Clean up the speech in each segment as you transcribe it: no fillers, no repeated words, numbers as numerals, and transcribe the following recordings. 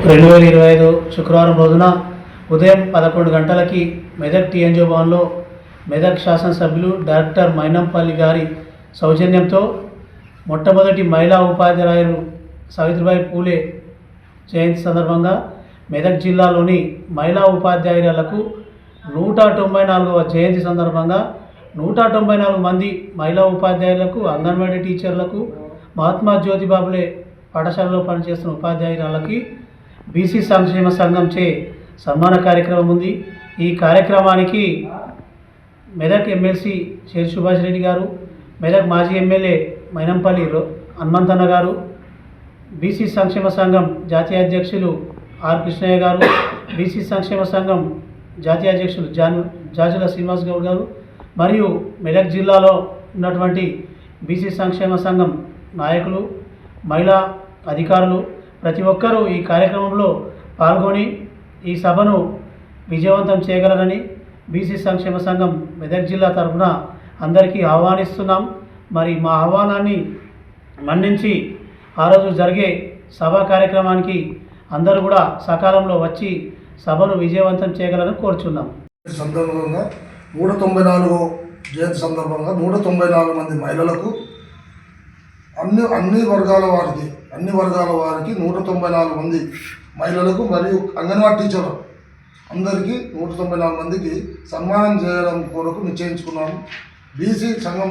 2025 శుక్రవారం రోజున ఉదయం 11 గంటలకి మెదక్ టీఎన్జీ భవన్లో మెదక్ శాసనసభ్యులు డాక్టర్ మైనంపల్లి గారి సౌజన్యంతో మొట్టమొదటి మహిళా ఉపాధ్యాయులు సావిత్రిబాయి పూలే జయంతి సందర్భంగా మెదక్ జిల్లాలోని మహిళా ఉపాధ్యాయులకు 194వ జయంతి సందర్భంగా 194 మంది మహిళా ఉపాధ్యాయులకు, అంగన్వాడీ టీచర్లకు, మహాత్మా జ్యోతిబాబులే పాఠశాలలో పనిచేస్తున్న ఉపాధ్యాయురాలకి బీసీ సంక్షేమ సంఘం చే సన్మాన కార్యక్రమం ఉంది. ఈ కార్యక్రమానికి మెదక్ ఎమ్మెల్సీ షేర్ సుభాష్ రెడ్డి గారు, మెదక్ మాజీ ఎమ్మెల్యే మైనంపల్లి హనుమంతన్న గారు, బీసీ సంక్షేమ సంఘం జాతీయ అధ్యక్షులు ఆర్ కృష్ణయ్య గారు, బీసీ సంక్షేమ సంఘం జాతీయ అధ్యక్షులు జాజుల శ్రీనివాస్ గౌడ్ గారు మరియు మెదక్ జిల్లాలో ఉన్నటువంటి బీసీ సంక్షేమ సంఘం నాయకులు, మహిళా అధికారులు ప్రతి ఒక్కరూ ఈ కార్యక్రమంలో పాల్గొని ఈ సభను విజయవంతం చేయగలరని బీసీ సంక్షేమ సంఘం మెదక్ జిల్లా తరఫున అందరికీ ఆహ్వానిస్తున్నాం. మరి మా ఆహ్వానాన్ని మన్నించి ఆ రోజు జరిగే సభా కార్యక్రమానికి అందరూ కూడా సకాలంలో వచ్చి సభను విజయవంతం చేయగలరని కోరుచున్నాం. సందర్భంగా 194 జయంతి సందర్భంగా 194 మంది మహిళలకు అన్ని వర్గాల వారికి 194 మంది మహిళలకు మరియు అంగన్వాడీ టీచర్లు అందరికీ 194 మందికి సన్మానం చేయడం కొరకు నిశ్చయించుకున్నాము. బీసీ సంఘం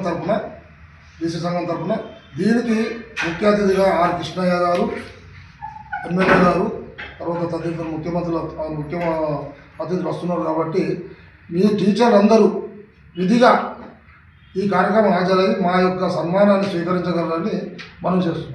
తరఫున దీనికి ముఖ్య అతిథిగా ఆర్ కృష్ణయ్య గారు, ఎమ్మెల్యే గారు, తర్వాత తదితర ముఖ్య అతిథులు వస్తున్నారు. కాబట్టి మీ టీచర్లు అందరూ విధిగా ఈ కార్యక్రమం హాజరై మా యొక్క సన్మానాన్ని స్వీకరించగలరని మనం చేస్తున్నాం.